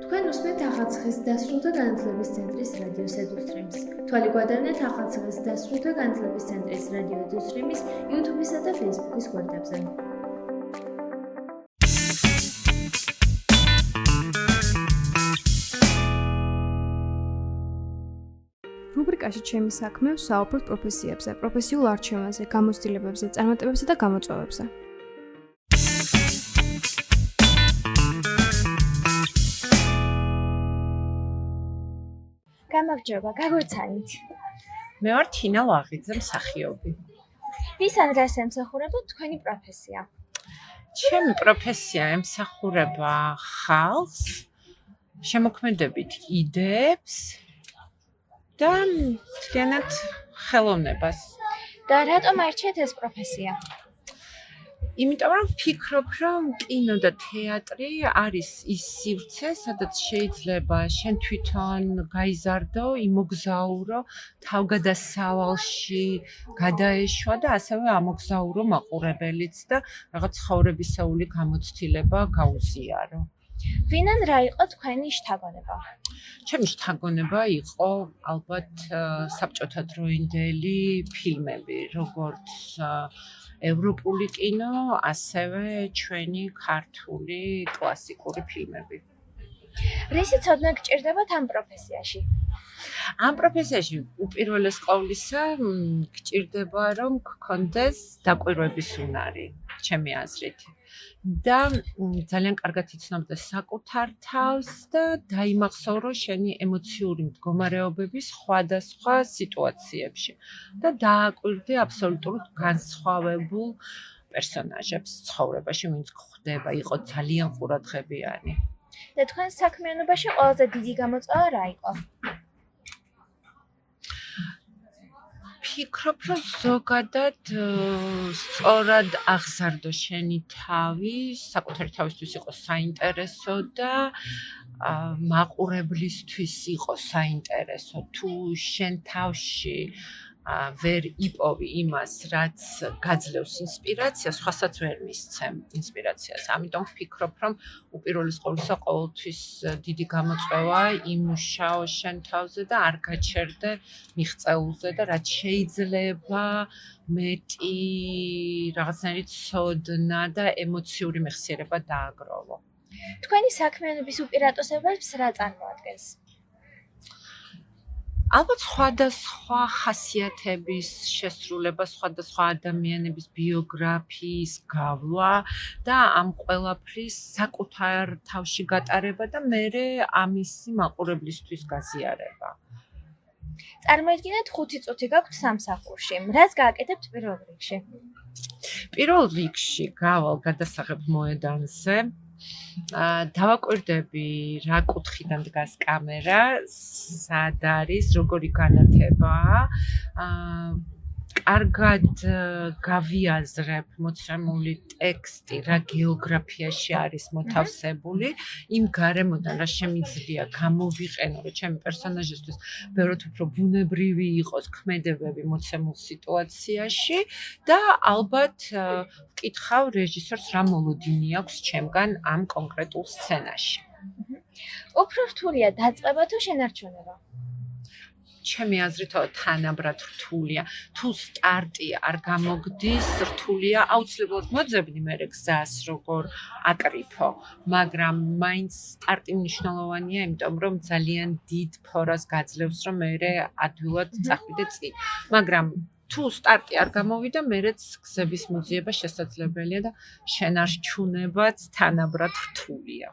თქვენ უსმენთ ახალციხის დასრულთა განათლების ცენტრის რადიო ედუსტრიმს. თვალი გვადარნეთ ახალციხის დასრულთა განათლების ცენტრის რადიო ედუსტრიმის YouTube-ისა და Facebook-ის გვერდებზე. რუბრიკაში ჩემი საქმე ვსაუბრობთ პროფესიებზე, პროფესიულ არჩევანზე, გამოცდილებებზე, წარმატებებზე და გამოწვევებზე. გამარჯობა, გაგვეცანით. მე ვარ თინა ლაღიძე, მსახიობი. ვის ადრეს ემსახურება თქვენი პროფესია? ჩემი პროფესია ემსახურება ხალხს, შემოქმედებით იდეებს და მთლიანად ხელოვნებას. და რატომ აირჩიეთ ეს პროფესია? იმიტომ რომ ვფიქრობ, რომ კინო და თეატრი არის ის სივრცე, სადაც შეიძლება შენ თვითონ გაიზარდო, იმოგზაურო, თავგადასავალში გადაეშვა და ასევე ამოგზაურო მაყურებელიც და რაღაც ცხოვრებისეული გამოცდილება გაუზიარო. ვინ ან რა იყო თქვენი შთაგონება? ჩემი შთაგონება იყო ალბათ საბჭოთა დროინდელი ფილმები, როგორც ევროპული კინო, ასევე ჩვენი ქართული კლასიკური ფილმები. რისი ცოდნა გჭირდებათ ამ პროფესიაში? ამ პროფესიაში უპირველეს ყოვლისა გჭირდება, რომ გქონდეს დაკვირვების უნარი, ჩემი აზრით. და ძალიან კარგად იცნობდეს საკუთარ თავს და დაიმახსოვრო შენი ემოციური მდგომარეობები სხვადასხვა სიტუაციებში და დააკვირდე აბსოლუტურად განსხვავებულ პერსონაჟებს ცხოვრებაში, ვინც გვხვდება, იყო ძალიან ყურადღებიანი. და თქვენ საქმიანობაში ყველაზე დიდი გამოწვევა რა იყო? ვფიქრობ, რომ ზოგადად სწორად აღზარდო შენი თავი, საკუთარი თავისთვის იყო საინტერესო და მაყურებლისთვის იყო საინტერესო. თუ შენ თავში ვერ იპოვი იმას, რაც გაძლევს ინსპირაციას, სხვასაც ვერ მისცემ ინსპირაციას. ამიტომ ვფიქრობ, რომ უპირველეს ყოვლისა ყოველთვის დიდი გამოწვევა იმუშაო შენ თავზე და არ გაჩერდე მიღწეულზე და რაც შეიძლება მეტი რაღაცნაირი ცოდნა და ემოციური მეხსიერება დააგროვო. თქვენი საქმიანობის უპირატესობებს რა წარმოადგენს? ალბათ სხვადასხვა ხასიათების შესრულება, სხვადასხვა ადამიანების ბიოგრაფიის გავლა და ამ ყველაფრის საკუთარ თავში გატარება და მერე ამისი მაყურებლისთვის გაზიარება. წარმოიდგინეთ 5 წუთი გაქვთ სამსახურში. რას გააკეთებთ პირველ რიგში? პირველ რიგში გავალ გადასაღებ მოედანზე. დავაკვირდები რა კუთხიდან დგას კამერა, სად არის, როგორი განათებაა. კარგად გავიაზრებ მოცემული ტექსტი, რა გეოგრაფიაში არის მოთავსებული, იმ გარემოდან რა შემიძლია გამოვიყენო, რომ ჩემი პერსონაჟისთვის ბევრად უფრო ბუნებრივი იყოს ქმედებები მოცემულ სიტუაციაში და ალბათ ვკითხავ რეჟისორს რა მოლოდინი აქვს ჩემგან ამ კონკრეტულ სცენაში. უფრო რთულია დაწყება თუ შენარჩუნება? ჩემი აზრით თანაბრად რთულია. თუ სტარტი არ გამოგდის, რთულია აუცილებლად მოძებნი მერე გზას როგორ აკრიფო, მაგრამ მაინც სტარტი მნიშვნელოვანია, იმიტომ რომ ძალიან დიდ ფორას გაძლევს, რომ მერე ადვილად წახვიდე წინ. მაგრამ თუ სტარტი არ გამოვიდა, მერეც გზების მოძიება შესაძლებელია და შენარჩუნებაც თანაბრად რთულია.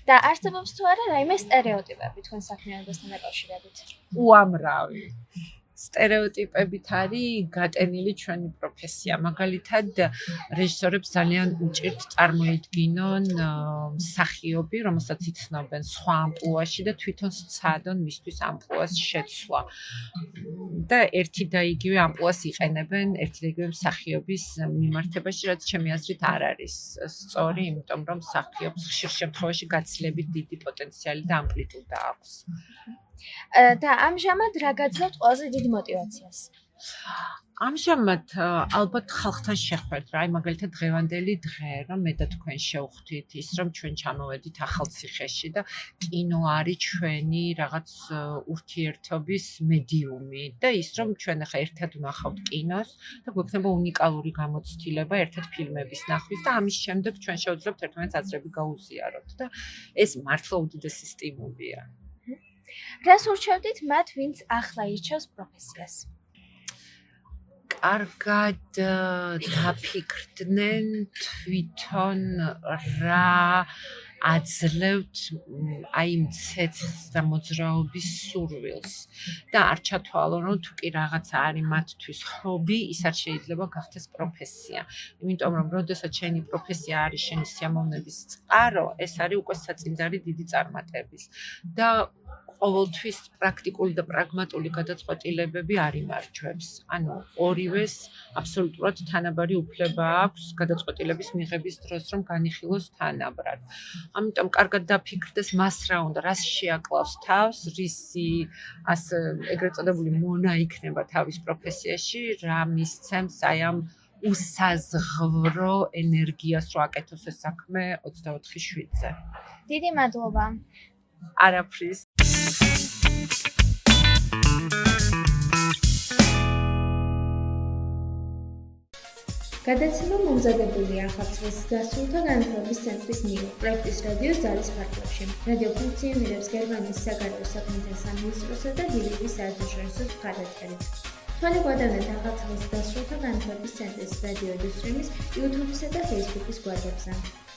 და არსებობს თუ არა რაიმე სტერეოტიპები თქვენ საქმიანობასთან დაკავშირებით? უამრავი სტერეოტიპებით არის გატენილი ჩვენი პროფესია. მაგალითად, რეჟისორებს ძალიან უჭირთ წარმოიდგინონ მსახიობი, რომელსაც იცნობენ სხვა ამპლუაში და თვითონ სცადონ მისთვის ამპლუას შეცვლა. და ერთი და იგივე ამპლუას იყენებენ ერთი და იგივე მსახიობის მიმართებაში, რაც ჩემი აზრით არ არის სწორი, იმიტომ რომ მსახიობს ხშირ შემთხვევაში გაცილებით დიდი პოტენციალი და ამპლიტუდა აქვს. და ამჟამად რა გაძლევთ ყველაზე დიდ მოტივაციას? ამჟამად ალბათ ხალხთან შეხვედრა, აი მაგალითად დღევანდელი დღე, რომ მე და თქვენ შევხვდით ის, რომ ჩვენ ჩამოვედით ახალციხეში და კინო არის ჩვენი რაღაც ურთიერთობის მედიუმი და ის, რომ ჩვენ ახლა ერთად ვნახავთ კინოს და გვექნება უნიკალური გამოცდილება ერთად ფილმების ნახვის და ამის შემდეგ ჩვენ შევძლებთ ერთმანეთს აზრები გაუზიაროთ და ეს მართლა უდიდესი სტიმულია. რას ურჩევდით მათ, ვინც ახლა ირჩევს პროფესიას? კარგად დაფიქრდნენ თვითონ რა აძლევთ აი იმ ცეცხლს და მოძრაობის სურვილს და არ ჩათვალონ რომ თუ კი რაღაცა არის მათთვის ჰობი, ის არ შეიძლება გახდეს პროფესია. იმიტომ რომ როდესაც შენი პროფესია არის შენი სიამოვნების წყარო, ეს არის უკვე საწინდარი დიდი წარმატების და ყოველთვის პრაქტიკული და პრაგმატული გადაწყვეტილებები არ იმარჯვებს. ანუ ორივეს აბსოლუტურად თანაბარი უფლება აქვს გადაწყვეტილების მიღების დროს, რომ განიხილოს თანაბრად. ამიტომ კარგად დაფიქრდეს მას რა უნდა, რას შეაკლავს თავს, რისი ასე ეგრეთ წოდებული მონა იქნება თავის პროფესიაში, რა მისცემს აი ამ უსაზღვრო ენერგიას, რომ აკეთოს ეს საქმე 24/7-ზე. დიდი მადლობა. არაფრის. გადაცემა მომზადებულია ახალციხის დასრულთა განათლების ცენტრის მიერ პროექტის რადიოს ძალის ფარგლებში. რადიო ფუნქციონირებს გერმანიის საგარეო საქმეთა სამინისტროსა და დილების საერთაშორისო მხარდაჭერით. თვალე გვადევნეთ ახალციხის დასრულთა განათლების ცენტრის რადიო ედუსტრიმის YouTube-სა და Facebook-ის გვერდებზე.